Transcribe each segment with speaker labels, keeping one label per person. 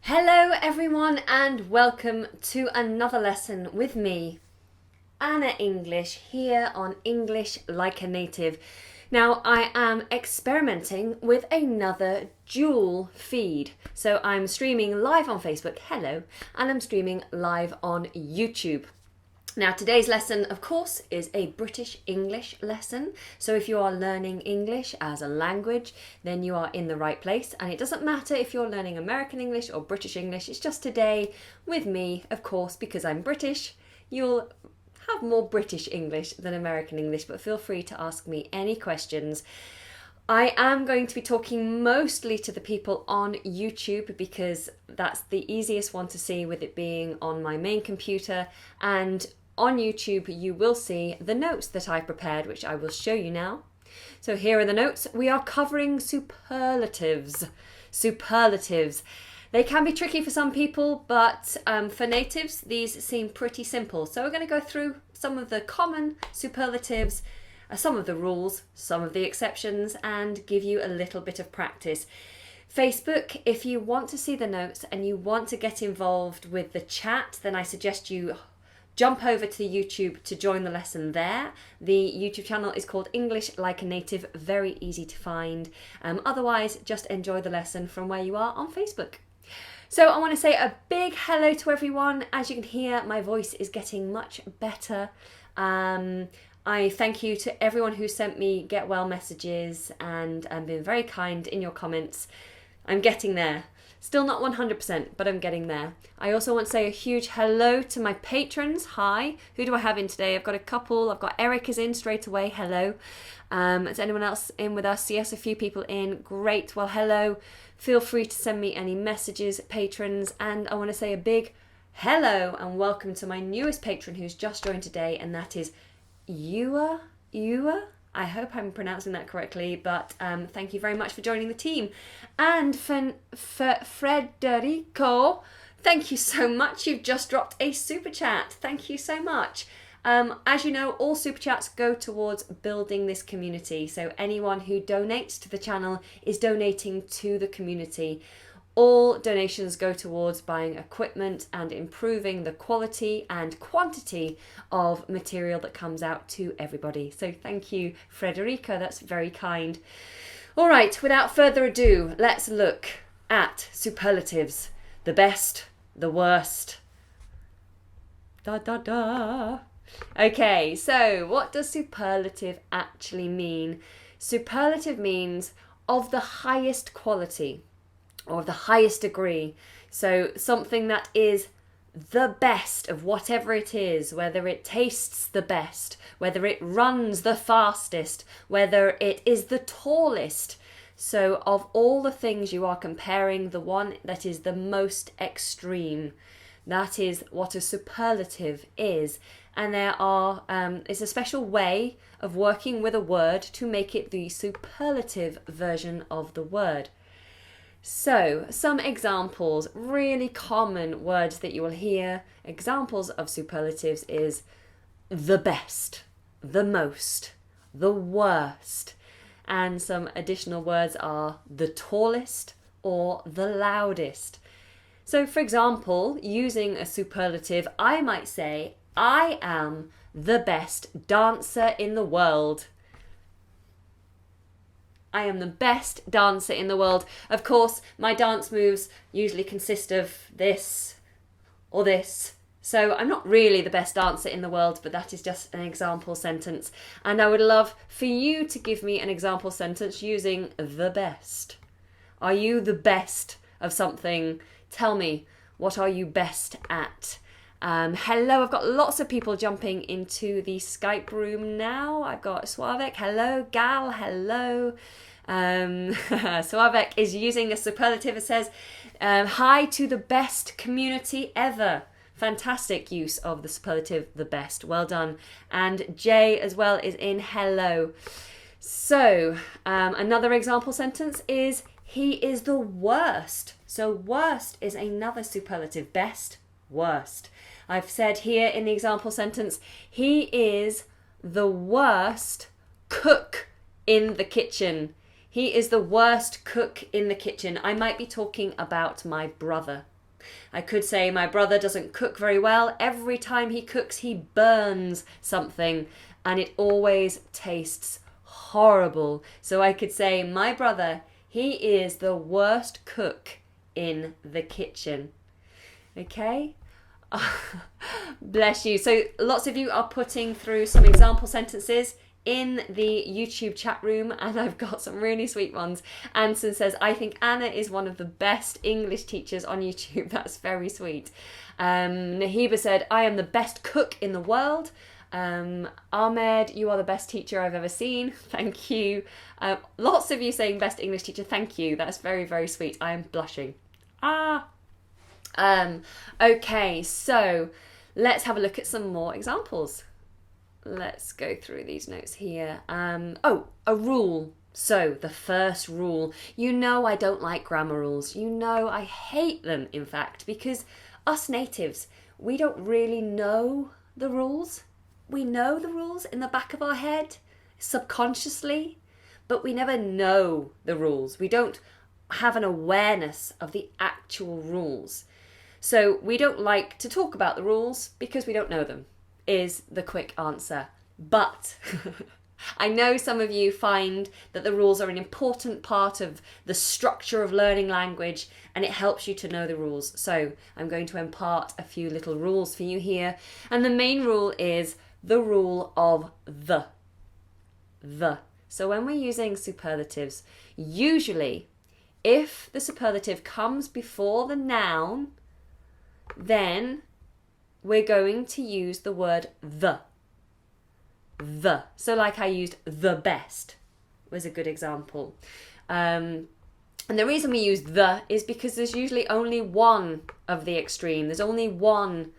Speaker 1: Hello everyone and welcome to another lesson with me, Anna English, here on English Like a Native. Now I am experimenting with another dual feed. So I'm streaming live on Facebook, hello, and I'm streaming live on YouTube. Now today's lesson, of course, is a British English lesson. So if you are learning English as a language, then you are in the right place. And it doesn't matter if you're learning American English or British English. It's just today with me, of course, because I'm British. You'll have more British English than American English, but feel free to ask me any questions. I am going to be talking mostly to the people on YouTube because that's the easiest one to see with it being on my main computer, and on YouTube you will see the notes that I prepared, which I will show you now. So here are the notes. We are covering superlatives. Superlatives. They can be tricky for some people, but for natives these seem pretty simple. So we're going to go through some of the common superlatives, some of the rules, some of the exceptions, and give you a little bit of practice. Facebook, if you want to see the notes and you want to get involved with the chat, then I suggest you jump over to YouTube to join the lesson there. The YouTube channel is called English Like a Native, very easy to find. Otherwise, just enjoy the lesson from where you are on Facebook. So I want to say a big hello to everyone. As you can hear, my voice is getting much better. I thank you to everyone who sent me get well messages and been very kind in your comments. I'm getting there. Still not 100%, but I'm getting there. I also want to say a huge hello to my patrons. Hi. Who do I have in today? I've got a couple. I've got Eric is in straight away. Hello. Is anyone else in with us? Yes, a few people in. Great. Well, hello. Feel free to send me any messages, patrons. And I want to say a big hello and welcome to my newest patron who's just joined today, and that is Ewa. I hope I'm pronouncing that correctly, but thank you very much for joining the team. And Frederico, thank you so much. You've just dropped a super chat. Thank you so much. As you know, all super chats go towards building this community. So anyone who donates to the channel is donating to the community. All donations go towards buying equipment and improving the quality and quantity of material that comes out to everybody. So thank you, Frederica. That's very kind. All right, without further ado, let's look at superlatives. The best, the worst. Da da da. Okay, so what does superlative actually mean? Superlative means of the highest quality, or of the highest degree. So something that is the best of whatever it is, whether it tastes the best, whether it runs the fastest, whether it is the tallest. So of all the things you are comparing, the one that is the most extreme. That is what a superlative is. And there are, it's a special way of working with a word to make it the superlative version of the word. So, some examples, really common words that you will hear, examples of superlatives is the best, the most, the worst. And some additional words are the tallest or the loudest. So, for example, using a superlative, I might say, I am the best dancer in the world. I am the best dancer in the world. Of course, my dance moves usually consist of this or this. So I'm not really the best dancer in the world, but that is just an example sentence. And I would love for you to give me an example sentence using the best. Are you the best of something? Tell me, what are you best at? Hello, I've got lots of people jumping into the Skype room now. I've got Sławek, hello, Gal, hello. Sławek is using a superlative. It says, hi to the best community ever. Fantastic use of the superlative, the best. Well done. And Jay as well is in hello. So, another example sentence is, he is the worst. So worst is another superlative. Best, worst. I've said here in the example sentence, he is the worst cook in the kitchen. He is the worst cook in the kitchen. I might be talking about my brother. I could say my brother doesn't cook very well. Every time he cooks, he burns something and it always tastes horrible. So I could say my brother, he is the worst cook in the kitchen. Okay? Bless you. So lots of you are putting through some example sentences in the YouTube chat room, and I've got some really sweet ones. Anson says, I think Anna is one of the best English teachers on YouTube. That's very sweet. Nahiba said, I am the best cook in the world. Ahmed, you are the best teacher I've ever seen. Thank you. Lots of you saying best English teacher. Thank you. That's very, very sweet. I am blushing. Okay, so let's have a look at some more examples. Let's go through these notes here. A rule. So the first rule. You know I don't like grammar rules. You know I hate them, in fact, because us natives, we don't really know the rules. We know the rules in the back of our head, subconsciously, but we never know the rules. We don't have an awareness of the actual rules. So we don't like to talk about the rules because we don't know them, is the quick answer. But I know some of you find that the rules are an important part of the structure of learning language and it helps you to know the rules. So I'm going to impart a few little rules for you here. And the main rule is the rule of the. So when we're using superlatives, usually if the superlative comes before the noun, then we're going to use the word the. So like I used the best was a good example. And the reason we use the is because there's usually only one of the extreme. There's only one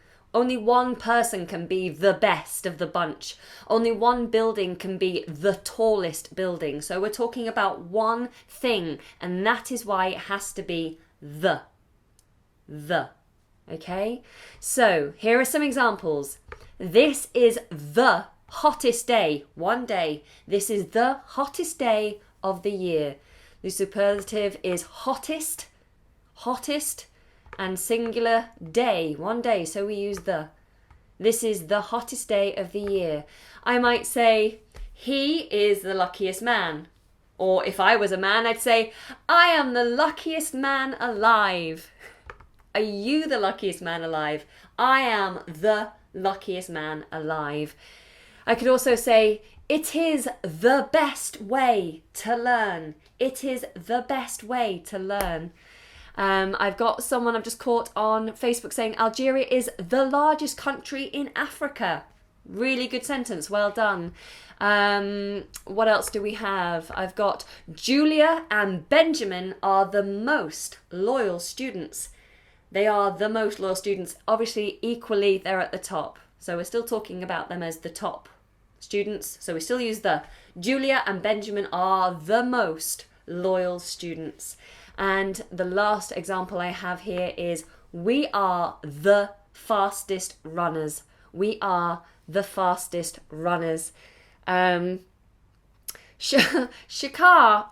Speaker 1: person can be the best of the bunch. Only one building can be the tallest building. So we're talking about one thing, and that is why it has to be the. Okay? So here are some examples. This is the hottest day. One day. This is the hottest day of the year. The superlative is hottest, and singular day, one day. So we use the. This is the hottest day of the year. I might say, he is the luckiest man. Or if I was a man, I'd say, I am the luckiest man alive. Are you the luckiest man alive? I am the luckiest man alive. I could also say, it is the best way to learn. It is the best way to learn. I've got someone I've just caught on Facebook saying Algeria is the largest country in Africa. Really good sentence. Well done. What else do we have? I've got Julia and Benjamin are the most loyal students. They are the most loyal students. Obviously, equally, they're at the top. So we're still talking about them as the top students. So we still use the. Julia and Benjamin are the most loyal students. And the last example I have here is we are the fastest runners. We are the fastest runners. Shakar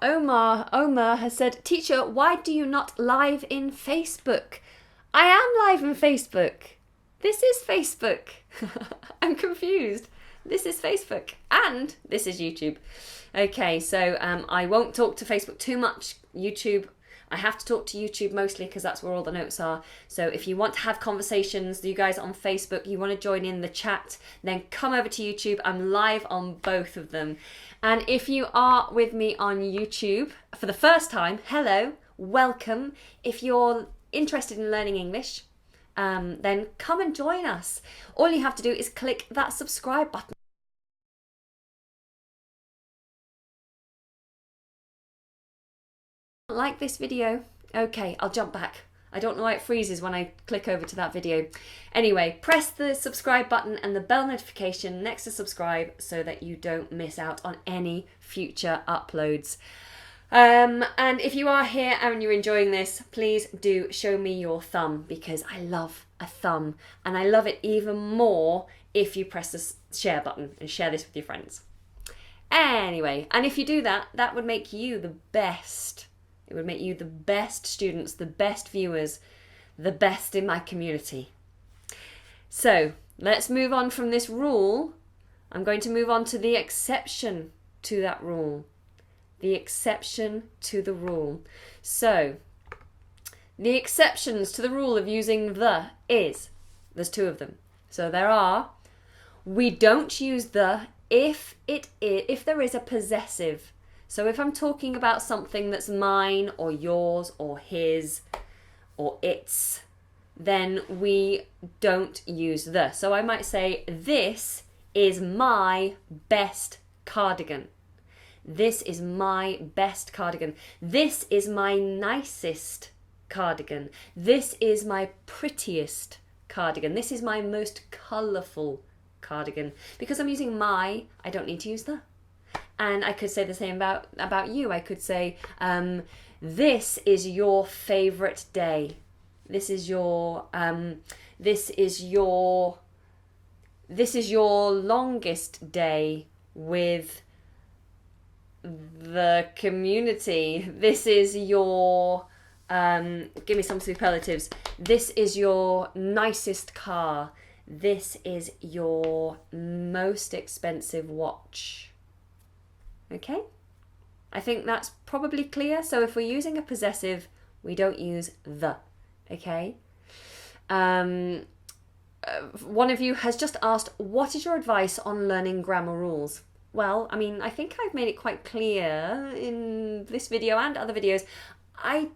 Speaker 1: Omar has said, teacher, why do you not live in Facebook? I am live in Facebook. This is Facebook. I'm confused. This is Facebook and this is YouTube. Okay, so I won't talk to Facebook too much. YouTube, I have to talk to YouTube mostly because that's where all the notes are. So if you want to have conversations, you guys on Facebook, you want to join in the chat, then come over to YouTube. I'm live on both of them. And if you are with me on YouTube for the first time, hello, welcome. If you're interested in learning English, then come and join us. All you have to do is click that subscribe button. Like this video? Okay, I'll jump back. I don't know why it freezes when I click over to that video. Anyway, press the subscribe button and the bell notification next to subscribe so that you don't miss out on any future uploads. And if you are here and you're enjoying this, please do show me your thumb because I love a thumb and I love it even more if you press the share button and share this with your friends. Anyway, and if you do that, that would make you the best. It would make you the best students, the best viewers, the best in my community. So let's move on from this rule. I'm going to move on to the exception to that rule. The exception to the rule. So the exceptions to the rule of using the is, there's two of them. So there are, we don't use the if there is a possessive. So if I'm talking about something that's mine or yours or his or its, then we don't use the. So I might say, this is my best cardigan. This is my best cardigan. This is my nicest cardigan. This is my prettiest cardigan. This is my most colourful cardigan. Because I'm using my, I don't need to use the. And I could say the same about you. I could say, this is your favourite day. This is your longest day with the community. This is your, give me some superlatives. This is your nicest car. This is your most expensive watch. Okay? I think that's probably clear. So if we're using a possessive, we don't use the. Okay? One of you has just asked, what is your advice on learning grammar rules? Well, I mean, I think I've made it quite clear in this video and other videos. I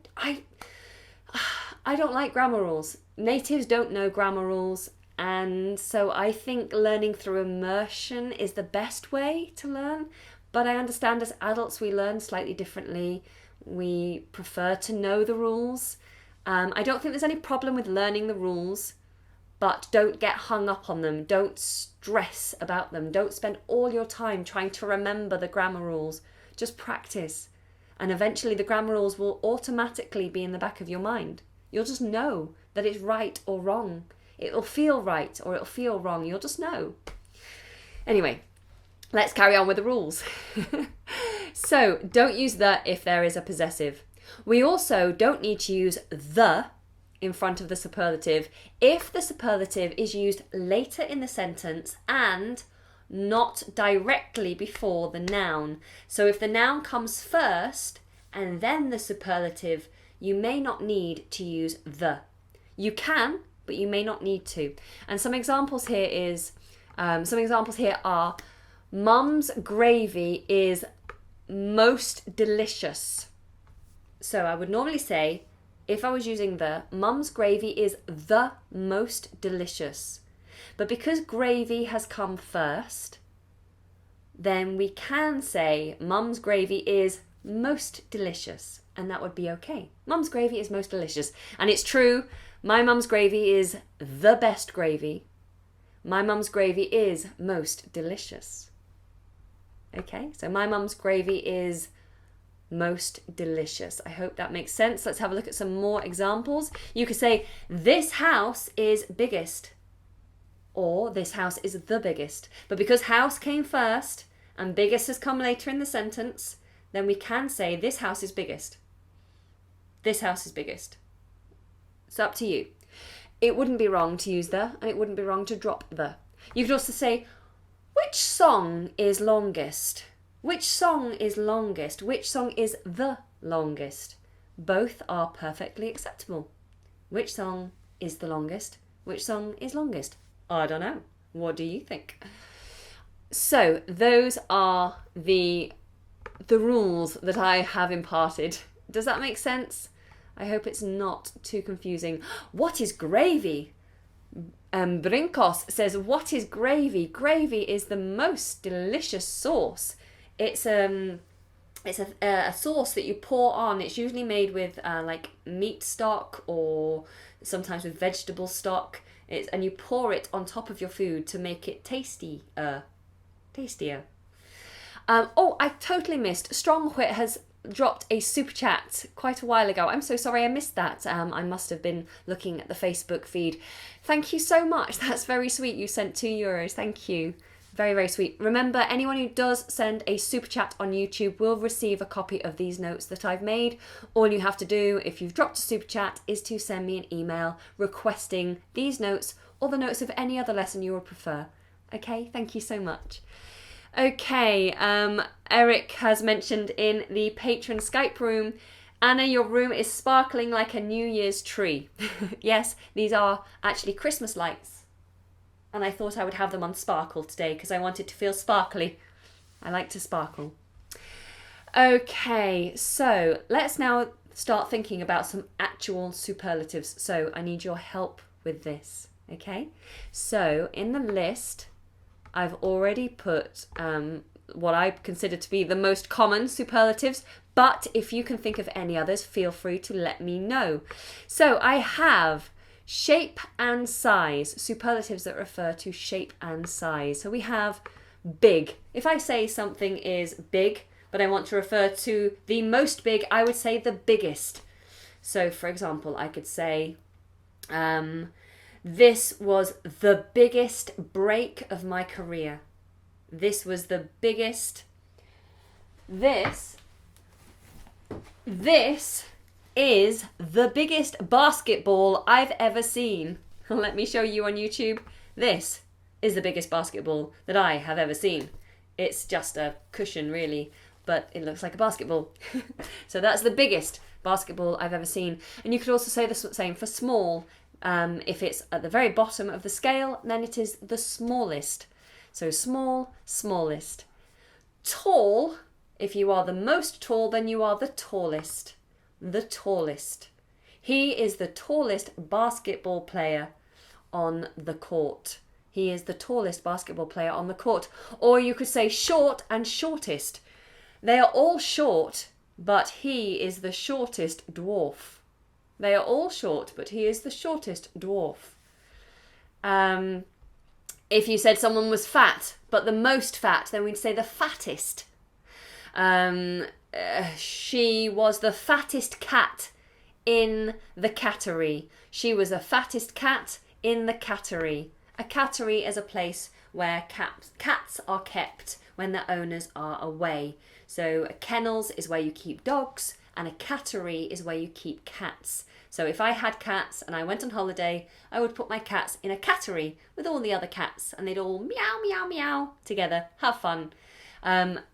Speaker 1: don't like grammar rules. Natives don't know grammar rules. And so I think learning through immersion is the best way to learn. But I understand as adults we learn slightly differently. We prefer to know the rules. I don't think there's any problem with learning the rules, but don't get hung up on them. Don't stress about them. Don't spend all your time trying to remember the grammar rules. Just practice. And eventually the grammar rules will automatically be in the back of your mind. You'll just know that it's right or wrong. It'll feel right or it'll feel wrong. You'll just know. Anyway, let's carry on with the rules. So, don't use the if there is a possessive. We also don't need to use the in front of the superlative if the superlative is used later in the sentence and not directly before the noun. So if the noun comes first and then the superlative, you may not need to use the. You can, but you may not need to. And some examples here are, Mum's gravy is most delicious. So I would normally say, if I was using the, Mum's gravy is the most delicious. But because gravy has come first, then we can say Mum's gravy is most delicious. And that would be okay. Mum's gravy is most delicious. And it's true, my mum's gravy is the best gravy. My mum's gravy is most delicious. Okay, so my mum's gravy is most delicious. I hope that makes sense. Let's have a look at some more examples. You could say, this house is biggest. Or this house is the biggest. But because house came first and biggest has come later in the sentence, then we can say this house is biggest. This house is biggest. It's up to you. It wouldn't be wrong to use the, and it wouldn't be wrong to drop the. You could also say, which song is longest? Which song is longest? Which song is the longest? Both are perfectly acceptable. Which song is the longest? Which song is longest? I don't know. What do you think? So those are the rules that I have imparted. Does that make sense? I hope it's not too confusing. What is gravy? Brinkos says, what is gravy? Gravy is the most delicious sauce. It's a sauce that you pour on. It's usually made with like meat stock or sometimes with vegetable stock. And you pour it on top of your food to make it tastier. Oh, I totally missed. Strongwhit has dropped a super chat quite a while ago. I'm so sorry I missed that. I must have been looking at the Facebook feed. Thank you so much. That's very sweet. You sent €2. Thank you Very, very sweet. Remember, anyone who does send a super chat on YouTube will receive a copy of these notes that I've made. All you have to do, if you've dropped a super chat, is to send me an email requesting these notes or the notes of any other lesson you would prefer. Okay, thank you so much. Okay, Eric has mentioned in the patron Skype room, Anna, your room is sparkling like a New Year's tree. Yes, these are actually Christmas lights. And I thought I would have them on sparkle today because I wanted to feel sparkly. I like to sparkle. Okay, so let's now start thinking about some actual superlatives. So I need your help with this, okay? So in the list, I've already put what I consider to be the most common superlatives, but if you can think of any others, feel free to let me know. So I have shape and size, superlatives that refer to shape and size. So we have big. If I say something is big, but I want to refer to the most big, I would say the biggest. So for example, I could say, this was the biggest break of my career. This was the biggest. This is the biggest basketball I've ever seen. Let me show you on YouTube. This is the biggest basketball that I have ever seen. It's just a cushion really, but it looks like a basketball. So that's the biggest basketball I've ever seen. And you could also say the same for small. If it's at the very bottom of the scale, then it is the smallest. So small, smallest. Tall, if you are the most tall, then you are the tallest. The tallest. He is the tallest basketball player on the court. He is the tallest basketball player on the court. Or you could say short and shortest. They are all short, but he is the shortest dwarf. They are all short, but he is the shortest dwarf. If you said someone was fat, but the most fat, then we'd say the fattest. She was the fattest cat in the cattery. She was the fattest cat in the cattery. A cattery is a place where cats are kept when their owners are away. So kennels is where you keep dogs, and a cattery is where you keep cats. So if I had cats and I went on holiday, I would put my cats in a cattery with all the other cats, and they'd all meow, meow, meow together. Have fun.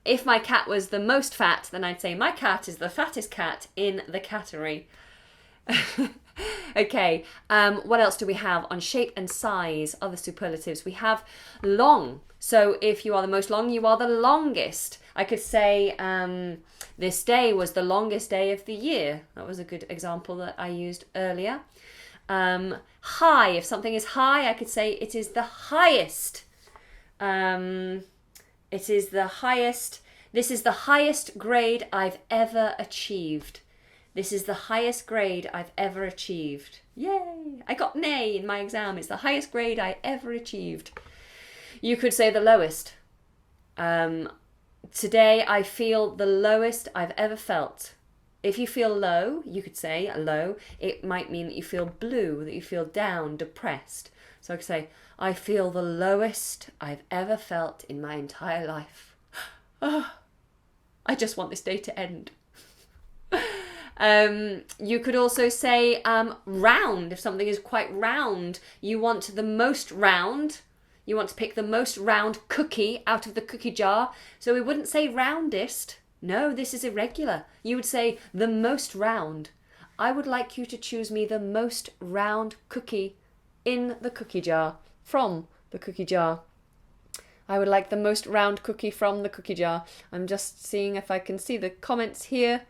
Speaker 1: If my cat was the most fat, then I'd say my cat is the fattest cat in the cattery. Okay, what else do we have on shape and size? Other superlatives. We have long. So if you are the most long, you are the longest. I could say this day was the longest day of the year. That was a good example that I used earlier. High. If something is high, I could say it is the highest. It is the highest. This is the highest grade I've ever achieved. This is the highest grade I've ever achieved. Yay! I got an A in my exam. It's the highest grade I ever achieved. You could say the lowest. Today I feel the lowest I've ever felt. If you feel low, you could say low. It might mean that you feel blue, that you feel down, depressed. So I could say, I feel the lowest I've ever felt in my entire life. Oh, I just want this day to end. You could also say round. If something is quite round, you want the most round. You want to pick the most round cookie out of the cookie jar. So we wouldn't say roundest. No, this is irregular. You would say the most round. I would like you to choose me the most round cookie in the cookie jar, from the cookie jar. I would like the most round cookie from the cookie jar. I'm just seeing if I can see the comments here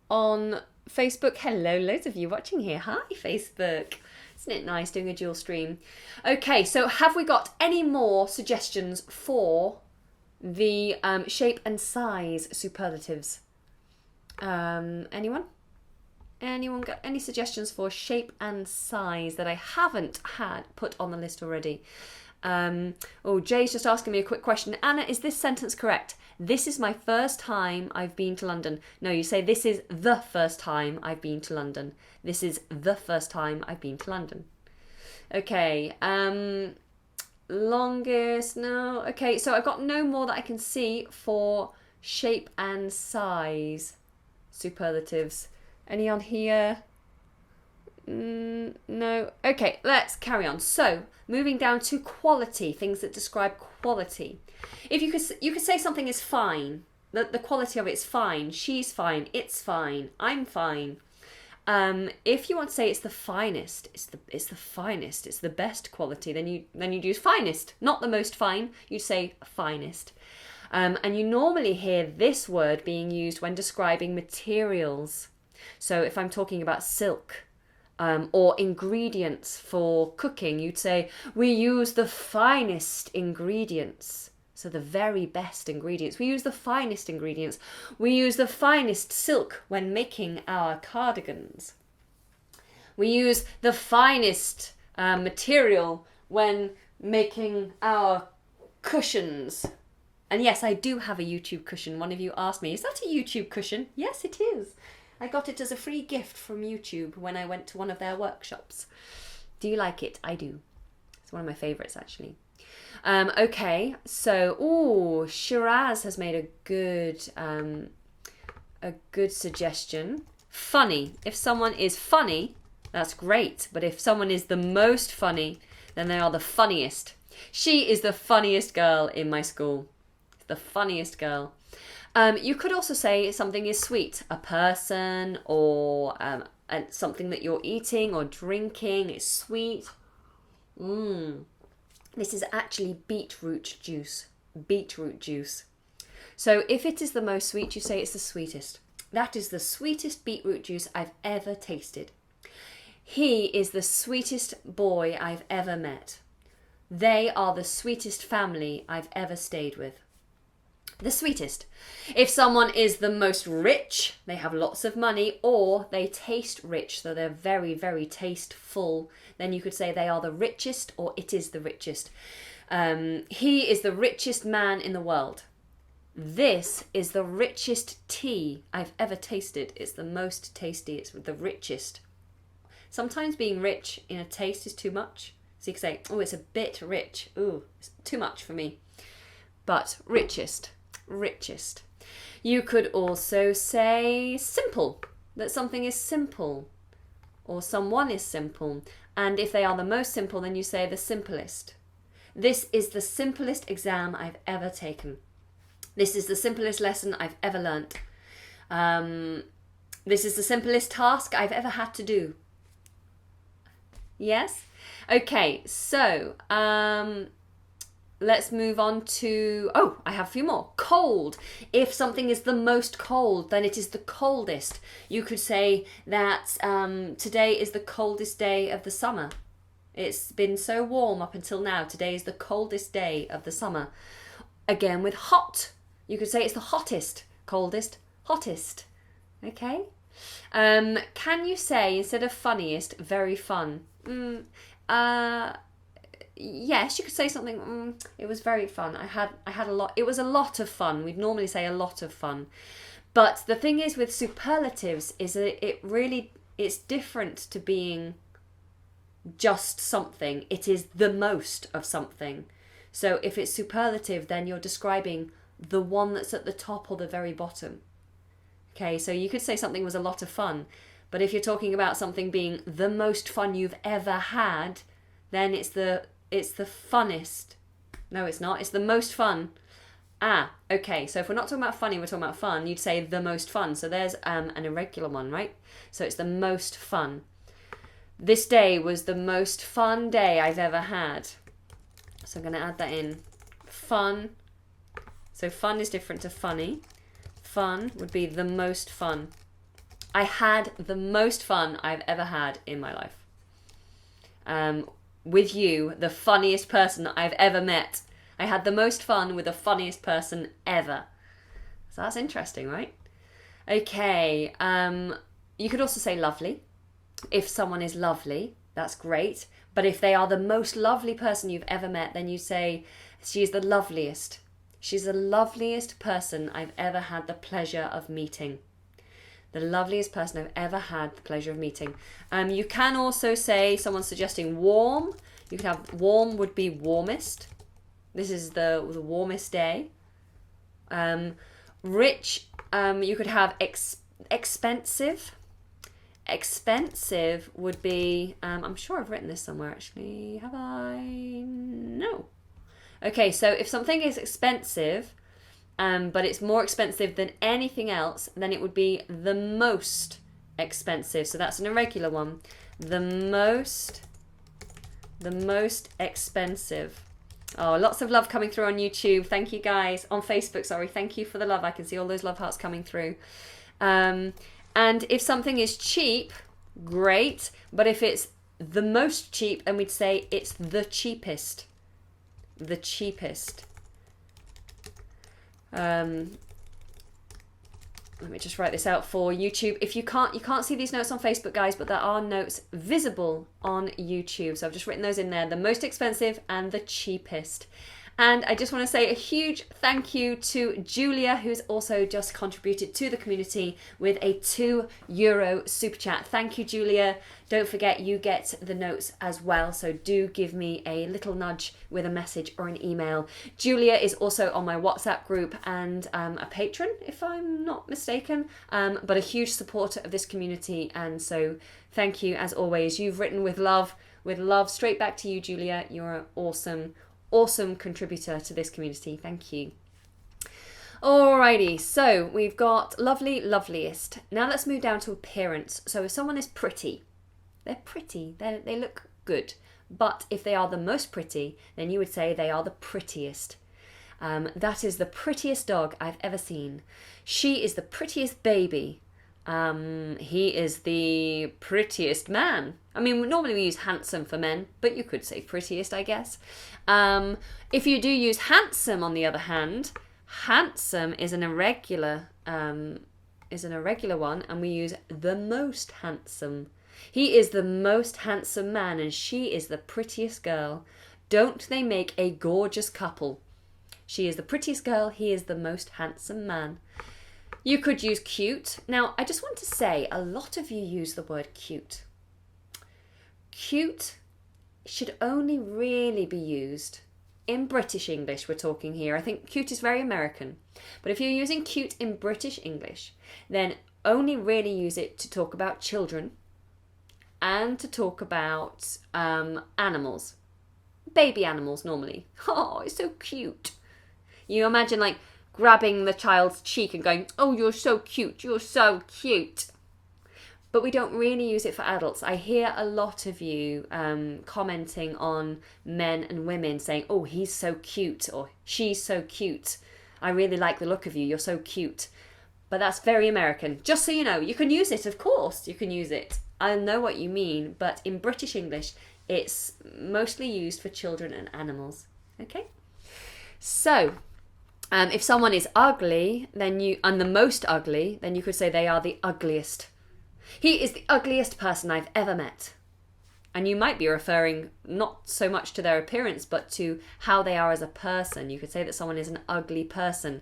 Speaker 1: on Facebook. Hello, loads of you watching here. Hi, Facebook. Isn't it nice doing a dual stream? Okay, so have we got any more suggestions for the shape and size superlatives? Anyone? Anyone got any suggestions for shape and size that I haven't had put on the list already? Jay's just asking me a quick question. Anna, is this sentence correct? This is my first time I've been to London. No, you say this is the first time I've been to London. This is the first time I've been to London. Okay, Longest, no. Okay, so I've got no more that I can see for shape and size. Superlatives. Any on here? No. Okay, let's carry on. So, moving down to quality, things that describe quality. If you could say something is fine. The quality of it's fine. She's fine. It's fine. I'm fine. If you want to say it's the finest, it's the finest, it's the best quality, then you'd use finest, not the most fine. You'd say finest. And you normally hear this word being used when describing materials. So if I'm talking about silk, or ingredients for cooking, you'd say, we use the finest ingredients. So the very best ingredients. We use the finest ingredients. We use the finest silk when making our cardigans. We use the finest material when making our cushions. And yes, I do have a YouTube cushion. One of you asked me, is that a YouTube cushion? Yes, it is. I got it as a free gift from YouTube when I went to one of their workshops. Do you like it? I do. It's one of my favourites, actually. Okay, so Shiraz has made a good suggestion. Funny. If someone is funny, that's great. But if someone is the most funny, then they are the funniest. She is the funniest girl in my school. The funniest girl. You could also say something is sweet. A person or something that you're eating or drinking is sweet. This is actually beetroot juice. Beetroot juice. So if it is the most sweet, you say it's the sweetest. That is the sweetest beetroot juice I've ever tasted. He is the sweetest boy I've ever met. They are the sweetest family I've ever stayed with. The sweetest. If someone is the most rich, they have lots of money, or they taste rich, so they're very, very tasteful, then you could say they are the richest, or it is the richest. He is the richest man in the world. This is the richest tea I've ever tasted. It's the most tasty. It's the richest. Sometimes being rich in a taste is too much. So you could say, it's a bit rich. It's too much for me. But richest. You could also say simple, that something is simple or someone is simple. And if they are the most simple, then you say the simplest. This is the simplest exam I've ever taken. This is the simplest lesson I've ever learnt. This is the simplest task I've ever had to do. Yes? Okay, so let's move on to, I have a few more. Cold. If something is the most cold, then it is the coldest. You could say that today is the coldest day of the summer. It's been so warm up until now. Today is the coldest day of the summer. Again with hot. You could say it's the hottest. Coldest, hottest. Okay? Can you say, instead of funniest, very fun? Yes, you could say something, it was very fun. I had a lot. It was a lot of fun. We'd normally say a lot of fun. But the thing is with superlatives is that it's different to being just something. It is the most of something. So if it's superlative, then you're describing the one that's at the top or the very bottom. Okay, so you could say something was a lot of fun. But if you're talking about something being the most fun you've ever had, then it's the funnest. No, it's not. It's the most fun. Okay. So if we're not talking about funny, we're talking about fun. You'd say the most fun. So there's an irregular one, right? So it's the most fun. This day was the most fun day I've ever had. So I'm going to add that in. Fun. So fun is different to funny. Fun would be the most fun. I had the most fun I've ever had in my life. With you, the funniest person I've ever met. I had the most fun with the funniest person ever. So that's interesting, right? Okay, you could also say lovely. If someone is lovely, that's great. But if they are the most lovely person you've ever met, then you say, she's the loveliest. She's the loveliest person I've ever had the pleasure of meeting. The loveliest person I've ever had the pleasure of meeting. You can also say, someone's suggesting warm. You could have warm would be warmest. This is the warmest day. Rich, you could have expensive. Expensive would be, I'm sure I've written this somewhere actually. Have I? No. Okay, so if something is expensive, but it's more expensive than anything else, then it would be the most expensive. So that's an irregular one. The most expensive. Oh, lots of love coming through on YouTube. Thank you guys. On Facebook, sorry. Thank you for the love. I can see all those love hearts coming through. And if something is cheap, great. But if it's the most cheap, then we'd say it's the cheapest. The cheapest. Let me just write this out for YouTube. If you can't see these notes on Facebook, guys, but there are notes visible on YouTube. So I've just written those in there. The most expensive and the cheapest. And I just want to say a huge thank you to Julia, who's also just contributed to the community with a €2 super chat. Thank you, Julia. Don't forget you get the notes as well. So do give me a little nudge with a message or an email. Julia is also on my WhatsApp group and a patron, if I'm not mistaken, but a huge supporter of this community. And so thank you as always. You've written with love straight back to you, Julia. You're an awesome contributor to this community. Thank you. Alrighty, so we've got lovely, loveliest. Now let's move down to appearance. So if someone is pretty, they're pretty, they look good. But if they are the most pretty, then you would say they are the prettiest. That is the prettiest dog I've ever seen. She is the prettiest baby. He is the prettiest man. I mean, normally we use handsome for men, but you could say prettiest, I guess. If you do use handsome, on the other hand, handsome is an irregular one, and we use the most handsome. He is the most handsome man, and she is the prettiest girl. Don't they make a gorgeous couple? She is the prettiest girl, he is the most handsome man. You could use cute. Now, I just want to say, a lot of you use the word cute. Cute should only really be used in British English, we're talking here. I think cute is very American. But if you're using cute in British English, then only really use it to talk about children and to talk about animals. Baby animals, normally. Oh, it's so cute. You imagine, like, grabbing the child's cheek and going, oh, you're so cute, you're so cute. But we don't really use it for adults. I hear a lot of you commenting on men and women saying, oh, he's so cute, or she's so cute. I really like the look of you, you're so cute. But that's very American. Just so you know, you can use it, of course, you can use it. I know what you mean, but in British English, it's mostly used for children and animals. Okay? So, if someone is ugly, and the most ugly, then you could say they are the ugliest. He is the ugliest person I've ever met. And you might be referring not so much to their appearance, but to how they are as a person. You could say that someone is an ugly person.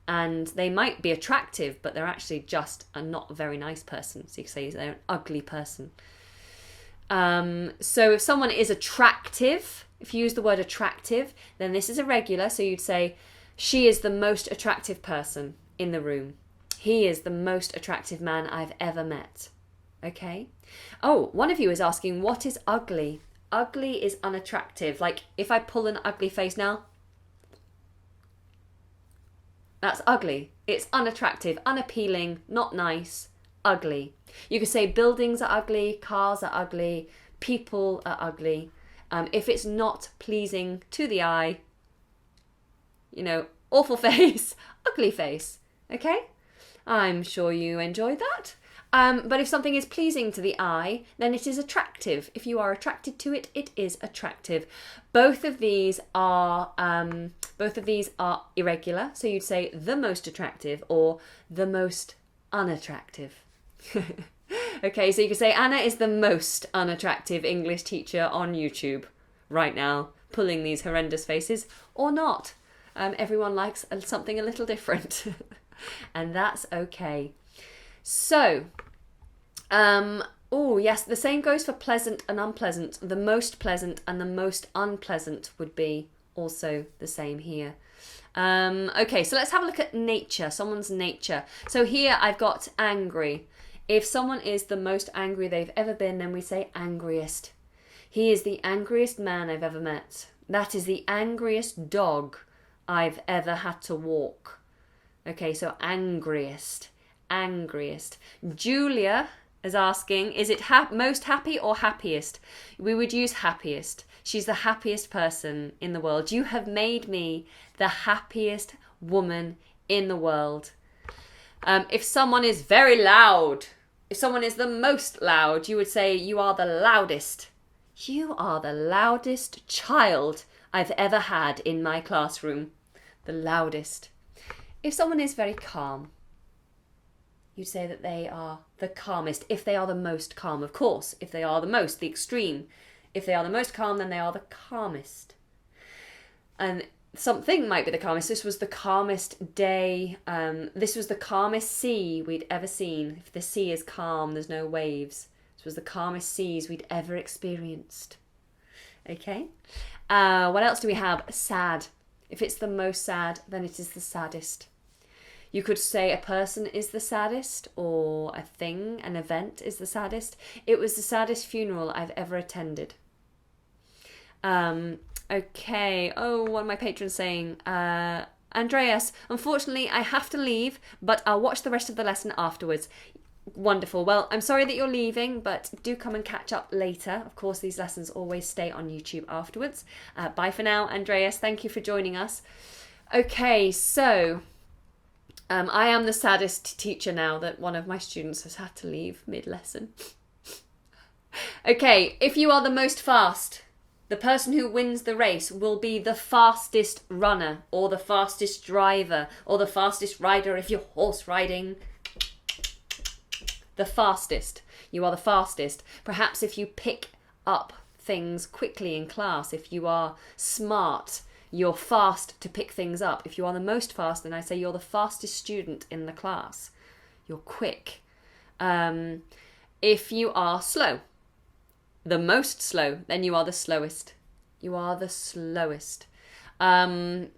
Speaker 1: And they might be attractive, but they're actually just a not very nice person. So you could say they're an ugly person. So if someone is attractive, if you use the word attractive, then this is irregular. So you'd say, she is the most attractive person in the room. He is the most attractive man I've ever met. Okay? Oh, one of you is asking, what is ugly? Ugly is unattractive. Like, if I pull an ugly face now, that's ugly. It's unattractive, unappealing, not nice, ugly. You could say buildings are ugly, cars are ugly, people are ugly. If it's not pleasing to the eye, you know, awful face, ugly face. Okay? I'm sure you enjoyed that. But if something is pleasing to the eye, then it is attractive. If you are attracted to it, it is attractive. Both of these are irregular. So you'd say the most attractive or the most unattractive. Okay, so you could say Anna is the most unattractive English teacher on YouTube right now, pulling these horrendous faces, or not. Everyone likes something a little different. And that's okay. So, Oh, yes, the same goes for pleasant and unpleasant. The most pleasant and the most unpleasant would be also the same here. Okay, so let's have a look at nature, someone's nature. So here I've got angry. If someone is the most angry they've ever been, then we say angriest. He is the angriest man I've ever met. That is the angriest dog I've ever had to walk. Okay, so angriest, angriest. Julia is asking, is it most happy or happiest? We would use happiest. She's the happiest person in the world. You have made me the happiest woman in the world. If someone is very loud, if someone is the most loud, you would say you are the loudest. You are the loudest child I've ever had in my classroom. The loudest. If someone is very calm, you'd say that they are the calmest. If they are the most calm, of course. If they are the most, the extreme. If they are the most calm, then they are the calmest. And something might be the calmest. This was the calmest day. This was the calmest sea we'd ever seen. If the sea is calm, there's no waves. This was the calmest seas we'd ever experienced. Okay. What else do we have? Sad. If it's the most sad, then it is the saddest. You could say a person is the saddest, or a thing, an event is the saddest. It was the saddest funeral I've ever attended. Okay. Oh, what are my patrons saying? Andreas, unfortunately, I have to leave, but I'll watch the rest of the lesson afterwards. Wonderful. Well, I'm sorry that you're leaving, but do come and catch up later. Of course, these lessons always stay on YouTube afterwards. Bye for now, Andreas. Thank you for joining us. Okay, so I am the saddest teacher now that one of my students has had to leave mid-lesson. Okay, if you are the most fast, the person who wins the race will be the fastest runner, or the fastest driver, or the fastest rider if you're horse riding. The fastest. You are the fastest. Perhaps if you pick up things quickly in class, if you are smart, you're fast to pick things up. If you are the most fast, then I say you're the fastest student in the class. You're quick. If you are slow, the most slow, then you are the slowest. You are the slowest. So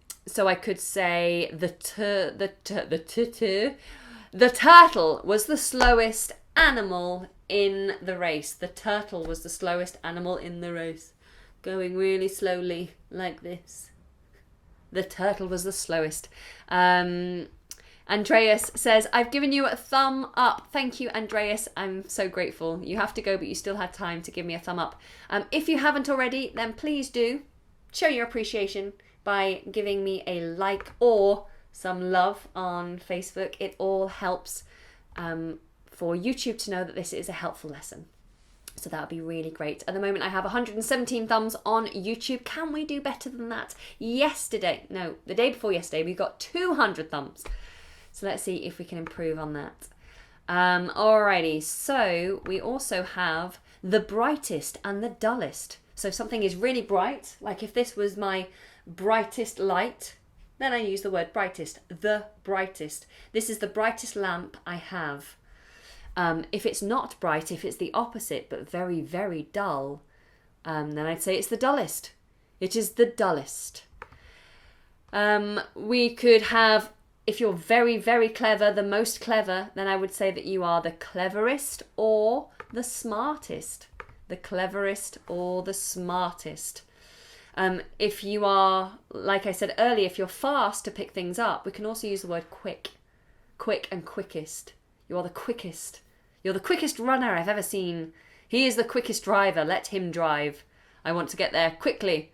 Speaker 1: I could say the turtle was the slowest animal in the race. The turtle was the slowest animal in the race. Going really slowly like this. The turtle was the slowest. Andreas says, I've given you a thumb up. Thank you, Andreas. I'm so grateful. You have to go, but you still had time to give me a thumb up. If you haven't already, then please do show your appreciation by giving me a like or some love on Facebook. It all helps for YouTube to know that this is a helpful lesson. So that would be really great. At the moment, I have 117 thumbs on YouTube. Can we do better than that? The day before yesterday, we got 200 thumbs. So let's see if we can improve on that. Alrighty, so we also have the brightest and the dullest. So if something is really bright, like if this was my brightest light, then I use the word brightest, the brightest. This is the brightest lamp I have. If it's not bright, if it's the opposite, but very, very dull, then I'd say it's the dullest. It is the dullest. We could have, if you're very, very clever, the most clever, then I would say that you are the cleverest or the smartest. The cleverest or the smartest. If you are, like I said earlier, if you're fast to pick things up, we can also use the word quick. Quick and quickest. You are the quickest. You're the quickest runner I've ever seen. He is the quickest driver. Let him drive. I want to get there quickly.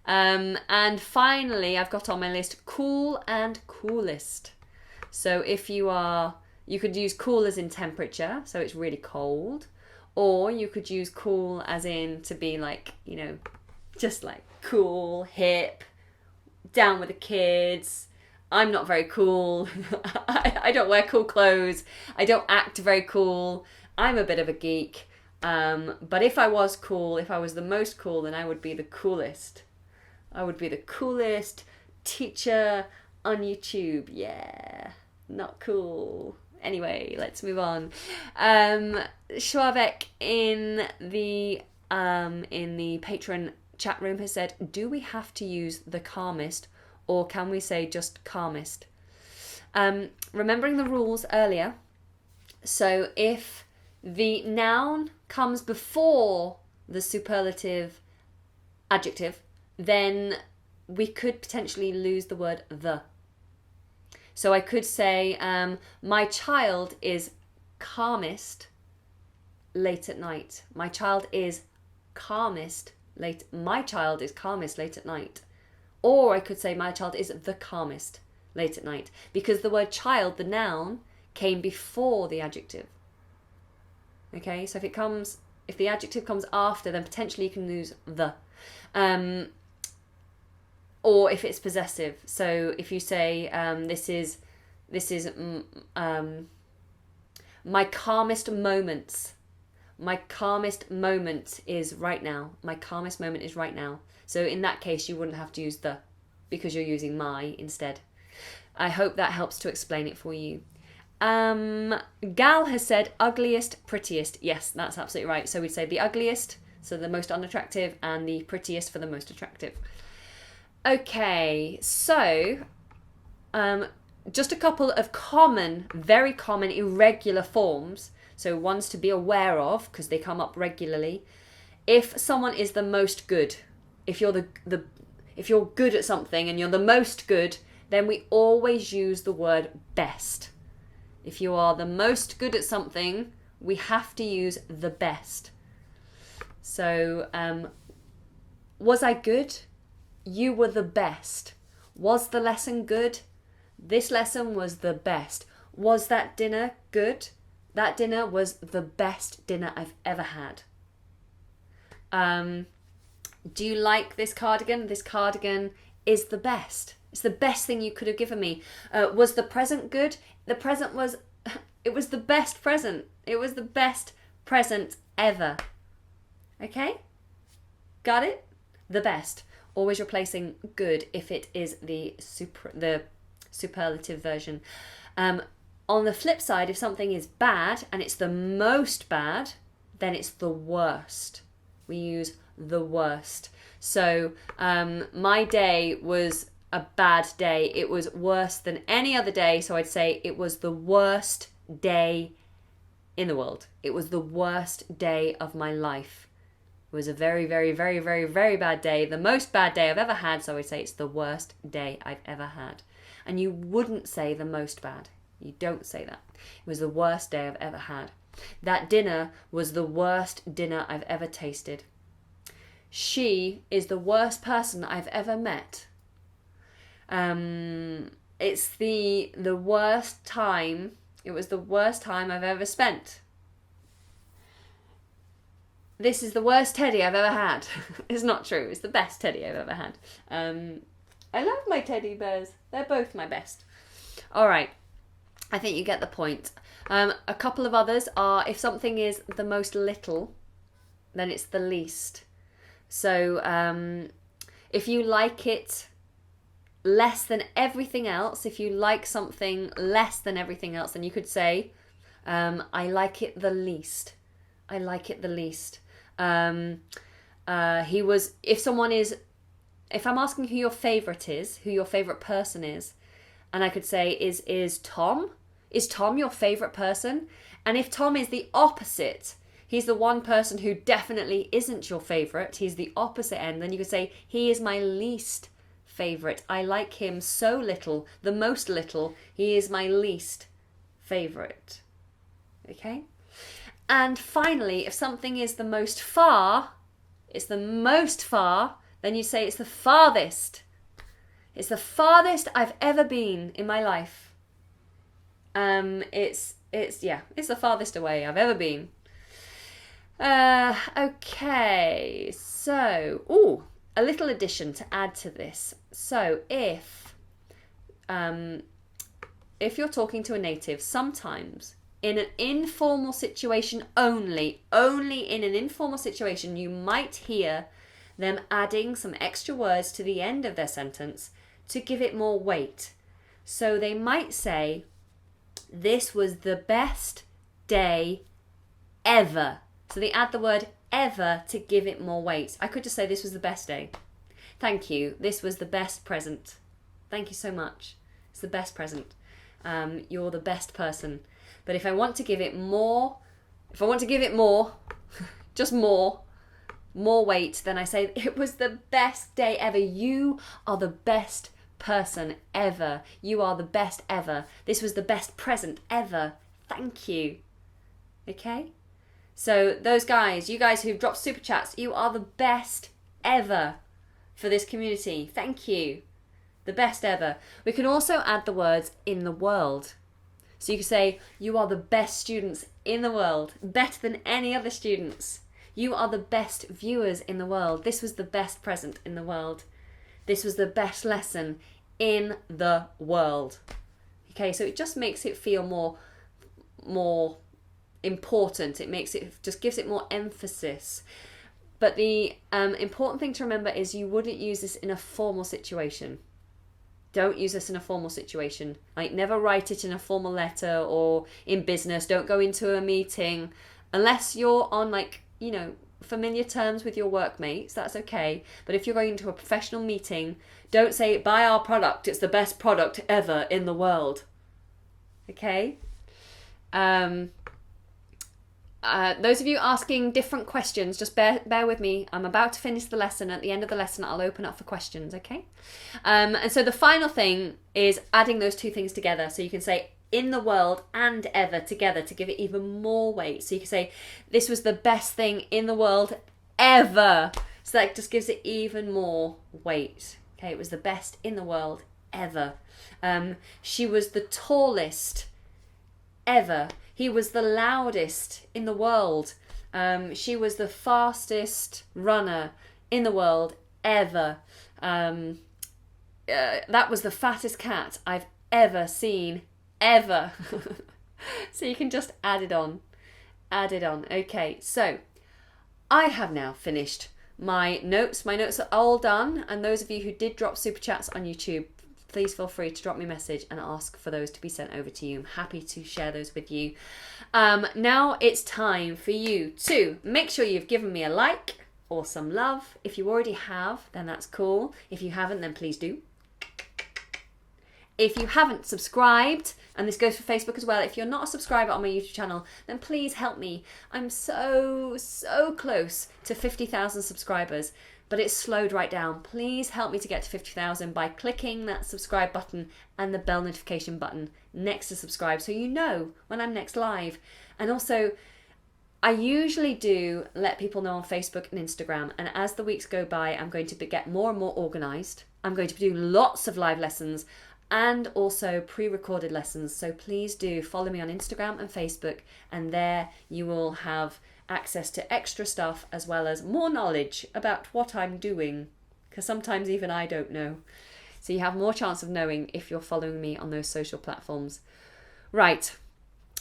Speaker 1: And finally, I've got on my list cool and coolest. So if you could use cool as in temperature, so it's really cold. Or you could use cool as in to be like, just like cool, hip, down with the kids. I'm not very cool. I don't wear cool clothes. I don't act very cool. I'm a bit of a geek. But if I was cool, if I was the most cool, then I would be the coolest. I would be the coolest teacher on YouTube. Yeah, not cool. Anyway, let's move on. Schwabek in the patron chat room has said, do we have to use the calmest, or can we say just calmest? Remembering the rules earlier, so if the noun comes before the superlative adjective, then we could potentially lose the word the. So I could say, my child is calmest late at night. My child is calmest late. My child is calmest late at night. Or I could say my child is the calmest late at night, because the word child, the noun, came before the adjective. Okay, so if the adjective comes after, then potentially you can lose the. Or if it's possessive. So if you say this is my calmest moments. My calmest moment is right now. My calmest moment is right now. So in that case, you wouldn't have to use the, because you're using my instead. I hope that helps to explain it for you. Gal has said ugliest, prettiest. Yes, that's absolutely right. So we'd say the ugliest, so the most unattractive, and the prettiest for the most attractive. Okay, so just a couple of very common irregular forms. So ones to be aware of, because they come up regularly. If someone is the most good, if you're if you're good at something and you're the most good, then we always use the word best. If you are the most good at something, we have to use the best. So, was I good? You were the best. Was the lesson good? This lesson was the best. Was that dinner good? That dinner was the best dinner I've ever had. Do you like this cardigan? This cardigan is the best. It's the best thing you could have given me. Was the present good? The present was... It was the best present. It was the best present ever. Okay? Got it? The best. Always replacing good if it is the superlative version. On the flip side, if something is bad and it's the most bad, then it's the worst. We use the worst. So my day was a bad day. It was worse than any other day. So I'd say it was the worst day in the world. It was the worst day of my life. It was a very, very, very, very, very bad day. The most bad day I've ever had. So I would say it's the worst day I've ever had. And you wouldn't say the most bad. You don't say that. It was the worst day I've ever had. That dinner was the worst dinner I've ever tasted. She is the worst person I've ever met. It's the worst time. It was the worst time I've ever spent. This is the worst teddy I've ever had. It's not true. It's the best teddy I've ever had. I love my teddy bears. They're both my best. All right. I think you get the point. A couple of others are, if something is the most little, then it's the least. So if you like it less than everything else, if you like something less than everything else, then you could say, I like it the least. I like it the least. If I'm asking who your favourite is, who your favourite person is, and I could say, is Tom? Is Tom your favourite person? And if Tom is the opposite, he's the one person who definitely isn't your favourite, he's the opposite end, then you could say, he is my least favourite. I like him so little, the most little, he is my least favourite. Okay? And finally, if something is the most far, it's the most far, then you say it's the farthest. It's the farthest I've ever been in my life. It's the farthest away I've ever been. Okay, so, a little addition to add to this. So if you're talking to a native, sometimes in an informal situation only in an informal situation, you might hear them adding some extra words to the end of their sentence to give it more weight. So they might say, This was the best day ever. So they add the word ever to give it more weight. I could just say this was the best day. Thank you. This was the best present. Thank you so much. It's the best present. You're the best person. But if I want to give it more, just more weight, then I say it was the best day ever. You are the best person ever. You are the best ever. This was the best present ever. Thank you. Okay? So those guys, you guys who've dropped super chats, you are the best ever for this community. Thank you. The best ever. We can also add the words in the world. So you can say, you are the best students in the world, better than any other students. You are the best viewers in the world. This was the best present in the world. This was the best lesson in the world. Okay, so it just makes it feel more important. Just gives it more emphasis. But the important thing to remember is you wouldn't use this in a formal situation. Don't use this in a formal situation. Like, never write it in a formal letter or in business. Don't go into a meeting unless you're on, like, you know, familiar terms with your workmates. That's okay. But if you're going into a professional meeting, don't say, buy our product. It's the best product ever in the world. Okay? Those of you asking different questions, just bear with me. I'm about to finish the lesson. At the end of the lesson, I'll open up for questions, okay? And so the final thing is adding those two things together. So you can say in the world and ever together to give it even more weight. So you can say this was the best thing in the world ever. So that just gives it even more weight. Okay, it was the best in the world ever. She was the tallest ever. He was the loudest in the world. She was the fastest runner in the world ever. That was the fattest cat I've ever seen, ever. So you can just add it on. Add it on. Okay, so I have now finished my notes. My notes are all done. And those of you who did drop super chats on YouTube, please feel free to drop me a message and ask for those to be sent over to you. I'm happy to share those with you. Now it's time for you to make sure you've given me a like or some love. If you already have, then that's cool. If you haven't, then please do. If you haven't subscribed, and this goes for Facebook as well, if you're not a subscriber on my YouTube channel, then please help me. I'm so close to 50,000 subscribers. But it's slowed right down. Please help me to get to 50,000 by clicking that subscribe button and the bell notification button next to subscribe so you know when I'm next live. And also, I usually do let people know on Facebook and Instagram, and as the weeks go by, I'm going to get more and more organised. I'm going to be doing lots of live lessons and also pre-recorded lessons. So please do follow me on Instagram and Facebook, and there you will have access to extra stuff as well as more knowledge about what I'm doing, because sometimes even I don't know. So you have more chance of knowing if you're following me on those social platforms. Right.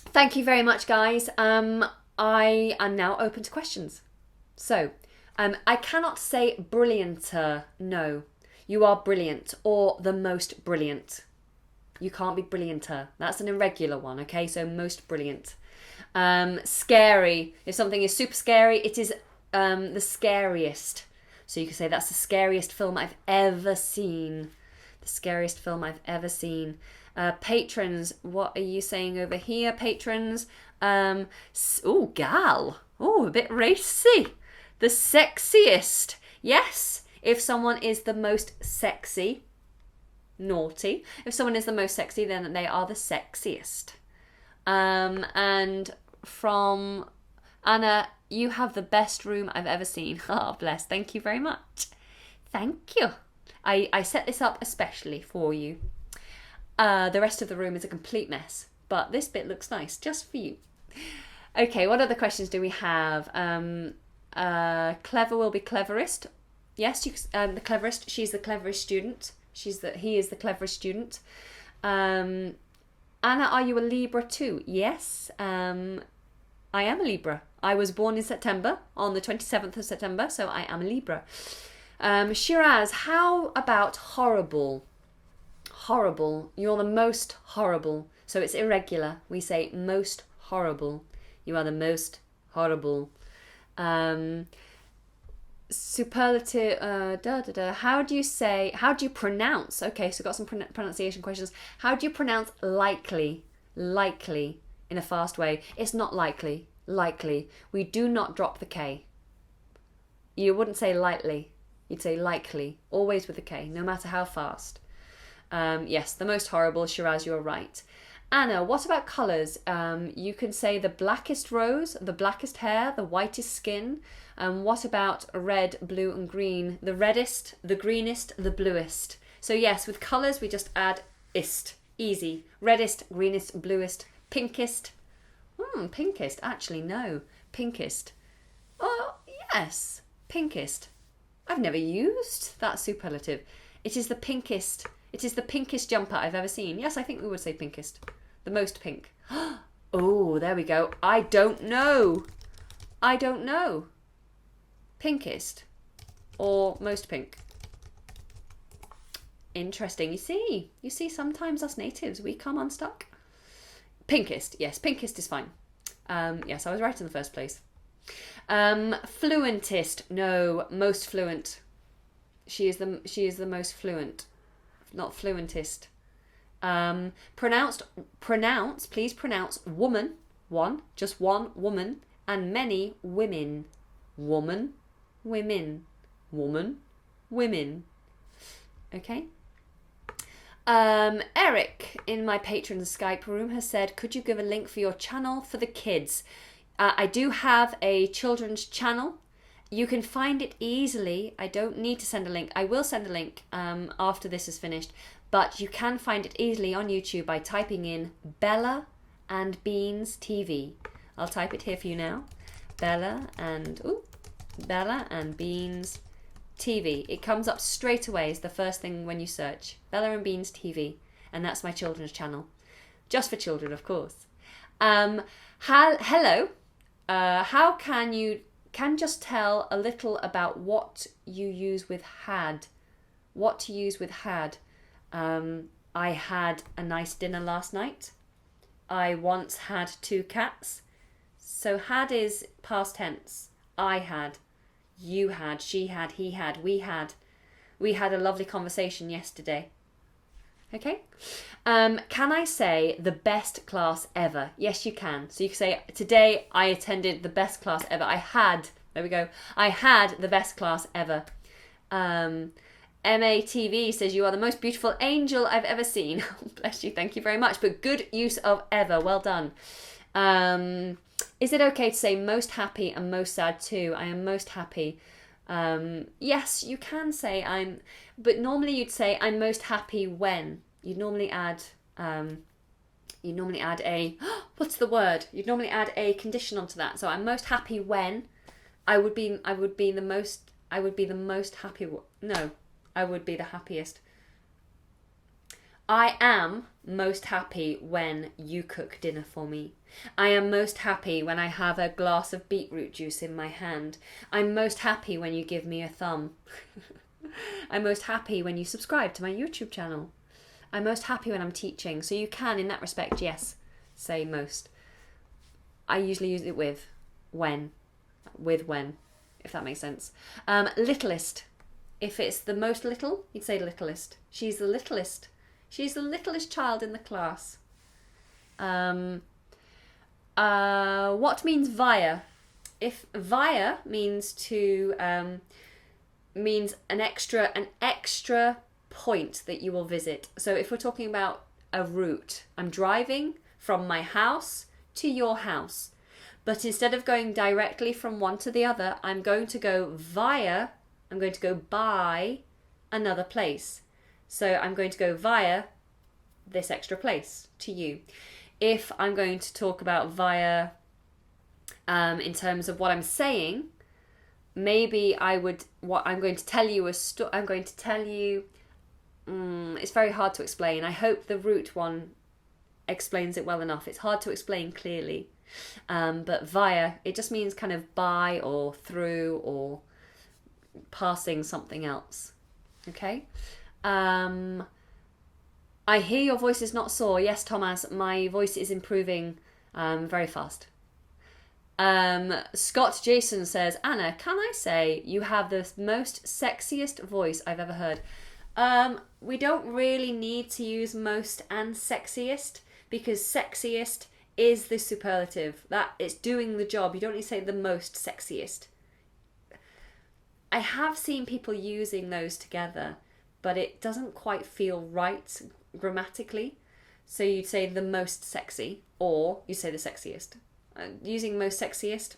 Speaker 1: Thank you very much, guys. I am now open to questions. So I cannot say brillianter. No, you are brilliant or the most brilliant. You can't be brillianter. That's an irregular one. Okay, so most brilliant. Scary. If something is super scary, it is the scariest. So you can say that's the scariest film I've ever seen. The scariest film I've ever seen. Patrons, what are you saying over here, patrons? Oh, gal. Oh, a bit racy. The sexiest. Yes, if someone is the most sexy, naughty. If someone is the most sexy, then they are the sexiest. And from Anna, you have the best room I've ever seen. Oh, bless. Thank you very much. Thank you. I set this up especially for you. The rest of the room is a complete mess, but this bit looks nice just for you. Okay, what other questions do we have? Clever will be cleverest. Yes, the cleverest. She's the cleverest student. He is the cleverest student. Anna, are you a Libra too? Yes, I am a Libra. I was born in September, on the 27th of September, so I am a Libra. Shiraz, how about horrible? Horrible. You're the most horrible. So it's irregular. We say most horrible. You are the most horrible. Superlative, How do you pronounce? Okay, so got some pronunciation questions. How do you pronounce likely? Likely in a fast way. It's not likely. Likely. We do not drop the K. You wouldn't say lightly. You'd say likely. Always with a K, no matter how fast. Yes, the most horrible. Shiraz, you're right. Anna, what about colours? You can say the blackest rose, the blackest hair, the whitest skin. What about red, blue and green? The reddest, the greenest, the bluest. So yes, with colours we just add ist. Easy. Reddest, greenest, bluest, pinkest. Pinkest. Actually, no. Pinkest. Oh, yes. Pinkest. I've never used that superlative. It is the pinkest. It is the pinkest jumper I've ever seen. Yes, I think we would say pinkest. The most pink. Oh, there we go. I don't know. I don't know. Pinkest or most pink. Interesting. You see, sometimes us natives, we come unstuck. Pinkest. Yes, pinkest is fine. Yes, I was right in the first place. Fluentist. No, most fluent. She is the most fluent. Not fluentist. Please pronounce woman, one, just one woman, and many women. Woman, women, woman, women. Okay. Eric in my patrons Skype room has said, could you give a link for your channel for the kids? I do have a children's channel. You can find it easily. I don't need to send a link. I will send a link after this is finished. But you can find it easily on YouTube by typing in Bella and Beans TV. I'll type it here for you now. Bella and Beans TV. It comes up straight away as the first thing when you search. Bella and Beans TV. And that's my children's channel. Just for children, of course. Hello. How can you just tell a little about what you use with had? What to use with had. I had a nice dinner last night. I once had 2 cats. So had is past tense. I had, you had, she had, he had, we had. We had a lovely conversation yesterday. Okay? Can I say the best class ever? Yes, you can. So you can say, today I attended the best class ever. I had the best class ever. MATV says, you are the most beautiful angel I've ever seen. Bless you, thank you very much. But good use of ever, well done. Is it okay to say most happy and most sad too? I am most happy. Yes, you can say I'm, but normally you'd say I'm most happy when. You'd normally add a, what's the word? You'd normally add a condition onto that. So I'm most happy when. I would be the most happy. No. I would be the happiest. I am most happy when you cook dinner for me. I am most happy when I have a glass of beetroot juice in my hand. I'm most happy when you give me a thumb. I'm most happy when you subscribe to my YouTube channel. I'm most happy when I'm teaching. So you can, in that respect, yes, say most. I usually use it with when, if that makes sense. Littlest. If it's the most little, you'd say littlest. She's the littlest. She's the littlest child in the class. What means via? If via means to means an extra point that you will visit. So if we're talking about a route, I'm driving from my house to your house. But instead of going directly from one to the other, I'm going to go by another place. So I'm going to go via this extra place to you. If I'm going to talk about via in terms of what I'm saying, maybe I'm going to tell you it's very hard to explain. I hope the root one explains it well enough. It's hard to explain clearly. But via, it just means kind of by or through or passing something else. Okay? I hear your voice is not sore. Yes, Thomas, my voice is improving very fast. Scott Jason says, Anna, can I say you have the most sexiest voice I've ever heard? We don't really need to use most and sexiest, because sexiest is the superlative. That it's doing the job. You don't need to say the most sexiest. I have seen people using those together, but it doesn't quite feel right grammatically. So you'd say the most sexy, or you say the sexiest. Using most sexiest.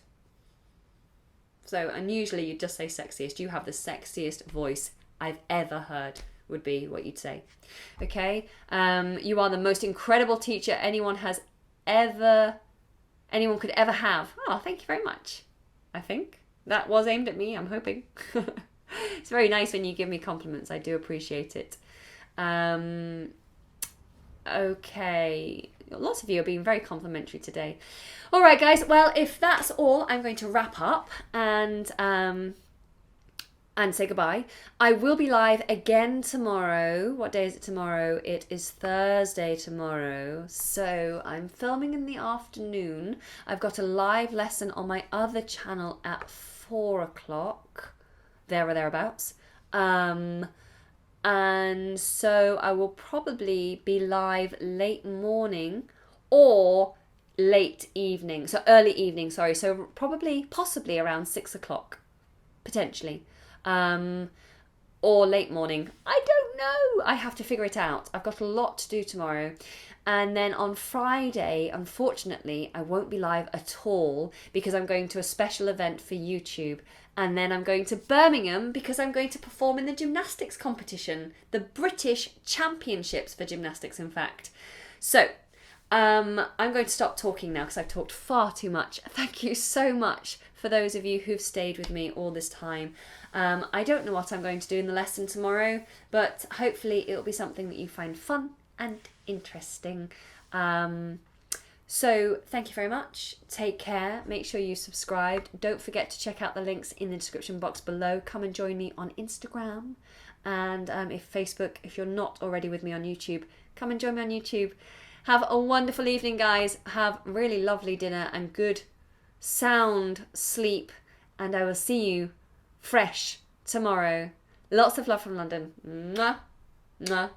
Speaker 1: So, and usually you just say sexiest. You have the sexiest voice I've ever heard, would be what you'd say. Okay? You are the most incredible teacher anyone could ever have. Oh, thank you very much. I think that was aimed at me, I'm hoping. It's very nice when you give me compliments. I do appreciate it. Okay. Lots of you are being very complimentary today. All right, guys. Well, if that's all, I'm going to wrap up and say goodbye. I will be live again tomorrow. What day is it tomorrow? It is Thursday tomorrow. So I'm filming in the afternoon. I've got a live lesson on my other channel at 4 o'clock, there or thereabouts. And so I will probably be live late morning or late evening. So early evening, sorry. So possibly around 6 o'clock, potentially. Or late morning. I don't know. I have to figure it out. I've got a lot to do tomorrow. And then on Friday, unfortunately, I won't be live at all because I'm going to a special event for YouTube. And then I'm going to Birmingham because I'm going to perform in the gymnastics competition, the British Championships for gymnastics, in fact. So, I'm going to stop talking now because I've talked far too much. Thank you so much for those of you who've stayed with me all this time. I don't know what I'm going to do in the lesson tomorrow, but hopefully it'll be something that you find fun and interesting. So thank you very much. Take care. Make sure you subscribe. Don't forget to check out the links in the description box below. Come and join me on Instagram and if you're not already with me on YouTube, come and join me on YouTube. Have a wonderful evening, guys. Have really lovely dinner and good sound sleep. And I will see you fresh tomorrow. Lots of love from London. Mwah. Mwah.